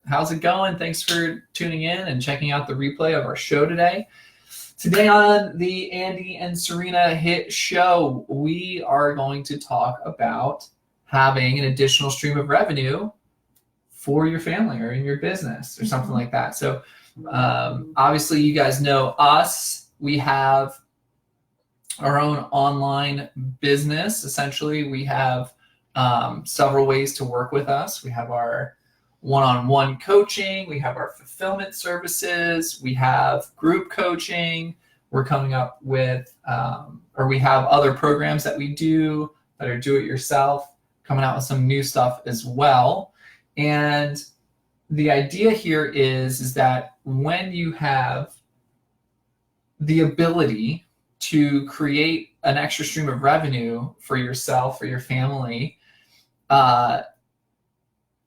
How's it going? Thanks for tuning in and checking out the replay of our show today. Today on the Andy and Serena Hit Show, we are going to talk about having an additional stream of revenue for your family or in your business or something like that. So obviously you guys know us. We have our own online business. Essentially, we have several ways to work with us. We have our one-on-one coaching. We have our fulfillment services. We have group coaching. We're coming up with, or we have other programs that we do that are do-it-yourself, coming out with some new stuff as well. And the idea here is that when you have the ability to create an extra stream of revenue for yourself, for your family,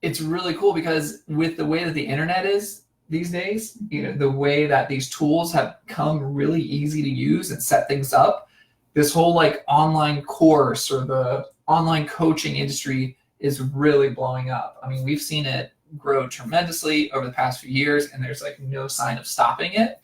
it's really cool because with the way that the internet is these days, the way that these tools have come really easy to use and set things up, this whole like online course or the online coaching industry is really blowing up. I mean, we've seen it grow tremendously over the past few years, and there's like no sign of stopping it.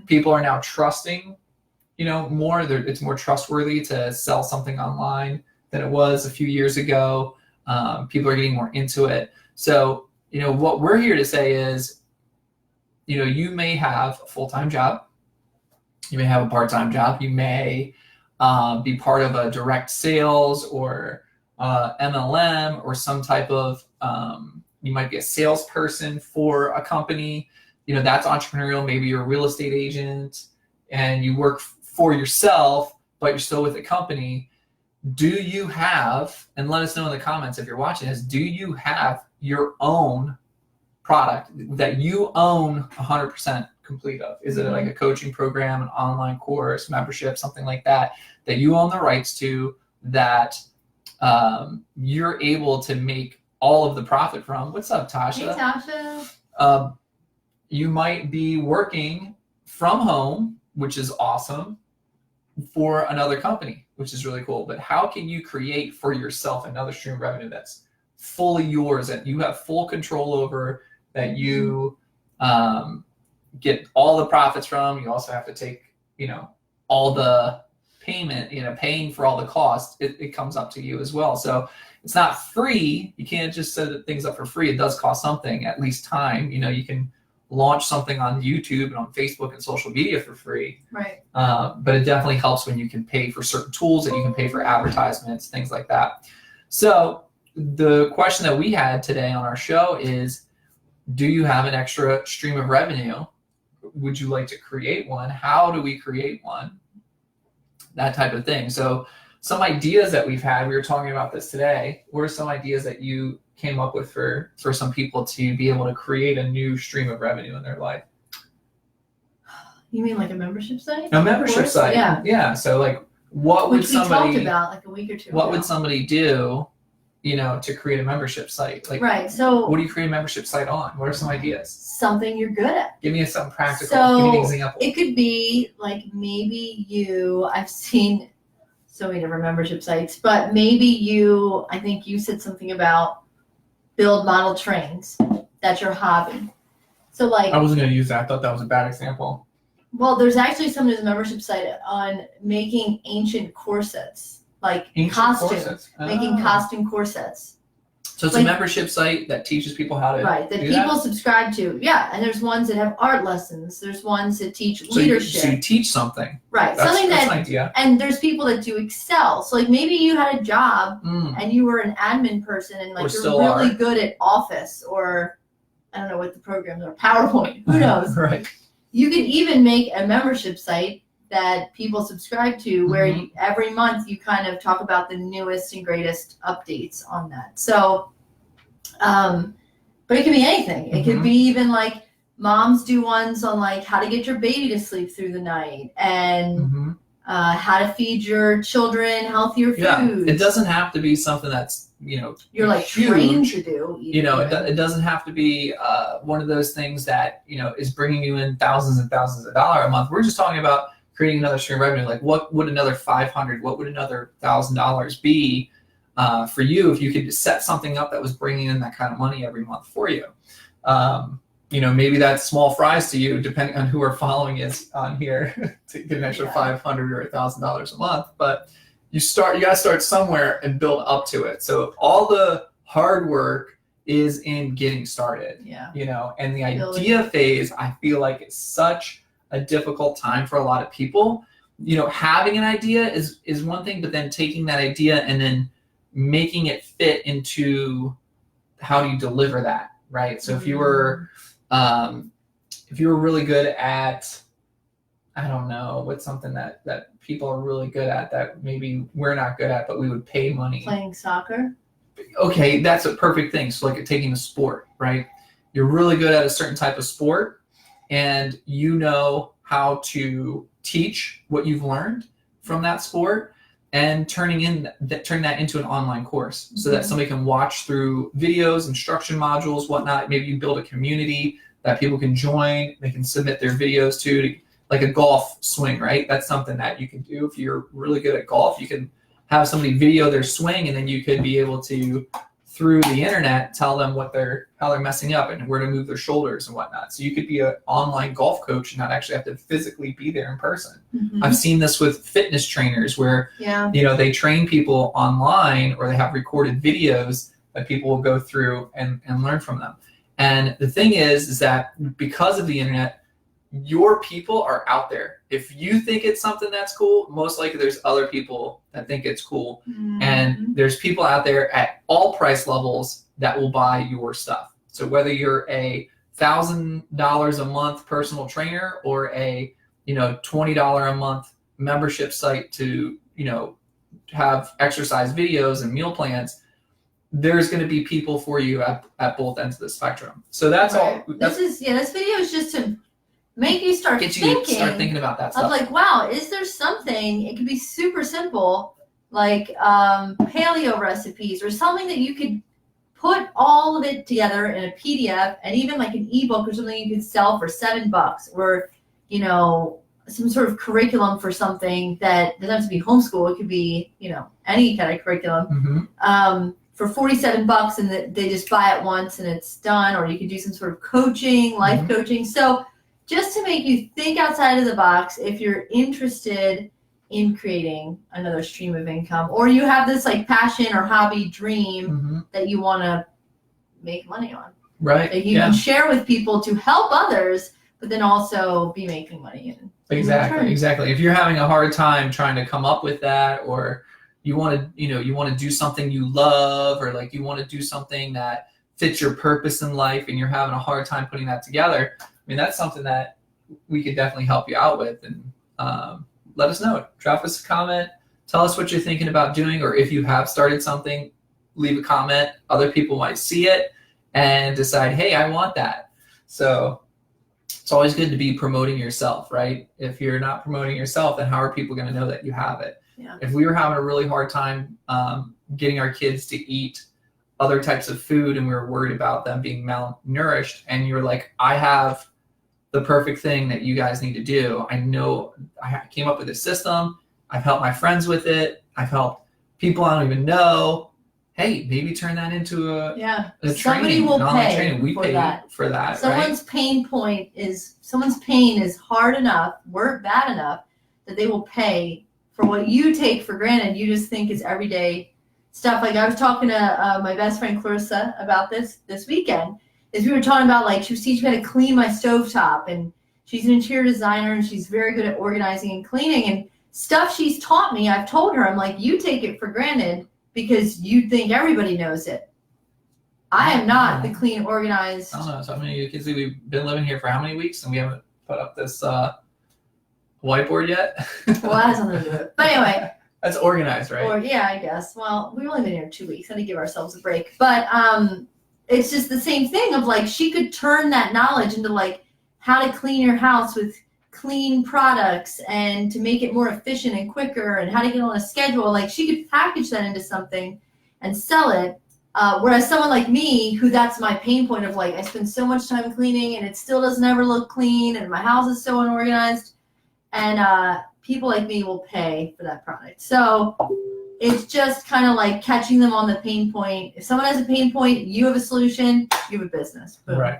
People are now trusting, more. It's more trustworthy to sell something online than it was a few years ago. People are getting more into it. So, what we're here to say is, you may have a full-time job. You may have a part-time job. You may be part of a direct sales or MLM or some type of, you might be a salesperson for a company. That's entrepreneurial. Maybe you're a real estate agent and you work for yourself, but you're still with a company. Do you have, and let us know in the comments if you're watching this, do you have your own product that you own 100% complete of? Is it like a coaching program, an online course, membership, something like that you own the rights to, that you're able to make all of the profit from? What's up, Tasha? Hey, Tasha. You might be working from home, which is awesome, for another company, which is really cool. But how can you create for yourself another stream of revenue that's fully yours, that you have full control over, that you get all the profits from? You also have to take, all the payment, paying for all the costs. It comes up to you as well. So it's not free. You can't just set things up for free. It does cost something, at least time. You can launch something on YouTube and on Facebook and social media for free. Right. But it definitely helps when you can pay for certain tools, that you can pay for advertisements, things like that. So the question that we had today on our show is, do you have an extra stream of revenue? Would you like to create one? How do we create one? That type of thing. So some ideas that we've had, we were talking about this today. What are some ideas that you came up with for some people to be able to create a new stream of revenue in their life? You mean like a membership site? A membership site. Yeah. So like, what would somebody talked about like a week or two ago. What would somebody do, to create a membership site? Like, right. So what do you create a membership site on? What are some ideas? Something you're good at. Give me something practical. So give me an example. It could be like I've seen so many different membership sites, but maybe I think you said something about build model trains. That's your hobby. So like, I wasn't going to use that. I thought that was a bad example. Well, there's actually somebody's membership site on making ancient corsets, like costumes, making costume corsets. So it's like a membership site that teaches people how to that people subscribe to. Yeah, and there's ones that have art lessons. There's ones that teach leadership. So you teach something. Right. That's an idea. And there's people that do Excel. So like maybe you had a job and you were an admin person and like you're really good at Office, or I don't know what the programs are, PowerPoint. Who knows? Right. You could even make a membership site that people subscribe to, where every month you kind of talk about the newest and greatest updates on that. So, but it could be anything. It could be even like moms do ones on like how to get your baby to sleep through the night, and how to feed your children healthier foods. Yeah, it doesn't have to be something that's, you're like huge. Trained to do. It doesn't have to be one of those things that, is bringing you in thousands and thousands of dollars a month. We're just talking about creating another stream of revenue. Like, what would another $500, what would another $1,000 be for you if you could set something up that was bringing in that kind of money every month for you? Maybe that's small fries to you, depending on who are following is on here to get an extra $500 or $1,000 a month. But you got to start somewhere and build up to it. So all the hard work is in getting started. And the idea phase, I feel like it's such a difficult time for a lot of people. Having an idea is one thing, but then taking that idea and then making it fit into how do you deliver that, right? So if you were really good at, I don't know, what's something that people are really good at that maybe we're not good at, but we would pay money. Playing soccer. Okay, that's a perfect thing. So like taking a sport, right? You're really good at a certain type of sport and you know how to teach what you've learned from that sport and turning that into an online course so that somebody can watch through videos, instruction modules, whatnot. Maybe you build a community that people can join. They can submit their videos to like a golf swing, right? That's something that you can do. If you're really good at golf, you can have somebody video their swing and then you could be able to, through the internet, tell them how they're messing up and where to move their shoulders and whatnot. So you could be an online golf coach and not actually have to physically be there in person. I've seen this with fitness trainers where they train people online or they have recorded videos that people will go through and learn from them. And the thing is that because of the internet, your people are out there. If you think it's something that's cool, most likely there's other people that think it's cool. And there's people out there at all price levels that will buy your stuff. So whether you're a $1,000 a month personal trainer or a $20 a month membership site to have exercise videos and meal plans, there's going to be people for you at both ends of the spectrum. So that's all. This video is just to make you start thinking about that stuff. Of like, wow, is there something? It could be super simple, like paleo recipes or something that you could put all of it together in a PDF and even like an ebook or something you could sell for $7 or some sort of curriculum for something that doesn't have to be homeschool. It could be any kind of curriculum. For $47 and they just buy it once and it's done. Or you could do some sort of coaching, life coaching. So just to make you think outside of the box, if you're interested in creating another stream of income, or you have this like passion or hobby dream that you want to make money on, right? That you can share with people to help others, but then also be making money. Exactly. If you're having a hard time trying to come up with that, or you want to do something you love, or like you want to do something that fits your purpose in life, and you're having a hard time putting that together, I mean, that's something that we could definitely help you out with. And let us know. Drop us a comment. Tell us what you're thinking about doing, or if you have started something, leave a comment. Other people might see it and decide, hey, I want that. So it's always good to be promoting yourself, right? If you're not promoting yourself, then how are people going to know that you have it? If we were having a really hard time getting our kids to eat other types of food and we were worried about them being malnourished, and you're like, I have the perfect thing that you guys need to do. I know I came up with a system. I've helped my friends with it. I've helped people I don't even know. Hey, maybe turn that into a somebody training, will an online pay training. We pay for that. Someone's pain is hard enough, bad enough that they will pay for what you take for granted. You just think is everyday stuff. Like I was talking to my best friend Clarissa about this weekend. Is we were talking about like she was teaching me how to clean my stovetop, and she's an interior designer and she's very good at organizing and cleaning, and stuff she's taught me. I've told her, I'm like, you take it for granted because you think everybody knows it. I am not the clean, organized. I don't know. So you can see we've been living here for how many weeks and we haven't put up this whiteboard yet? Well, that has nothing to do with it. But anyway. That's organized, right? Or yeah, I guess. Well, we've only been here 2 weeks. I had to give ourselves a break. But it's just the same thing of like she could turn that knowledge into like how to clean your house with clean products and to make it more efficient and quicker and how to get on a schedule. Like she could package that into something and sell it. Whereas someone like me, who that's my pain point of like I spend so much time cleaning and it still doesn't ever look clean and my house is so unorganized, and people like me will pay for that product. So It's just kind of like catching them on the pain point. If someone has a pain point, you have a solution, you have a business. Boom. Right.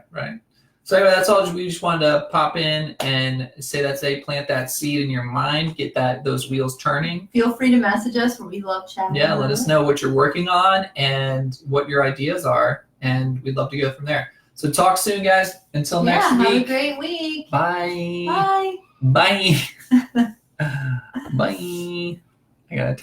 So anyway, that's all. We just wanted to pop in and say that today, plant that seed in your mind, get those wheels turning. Feel free to message us. We love chatting. Yeah, let us know what you're working on and what your ideas are, and we'd love to go from there. So talk soon, guys. Until next week. Have a great week. Bye. Bye. Bye. Bye. I gotta turn.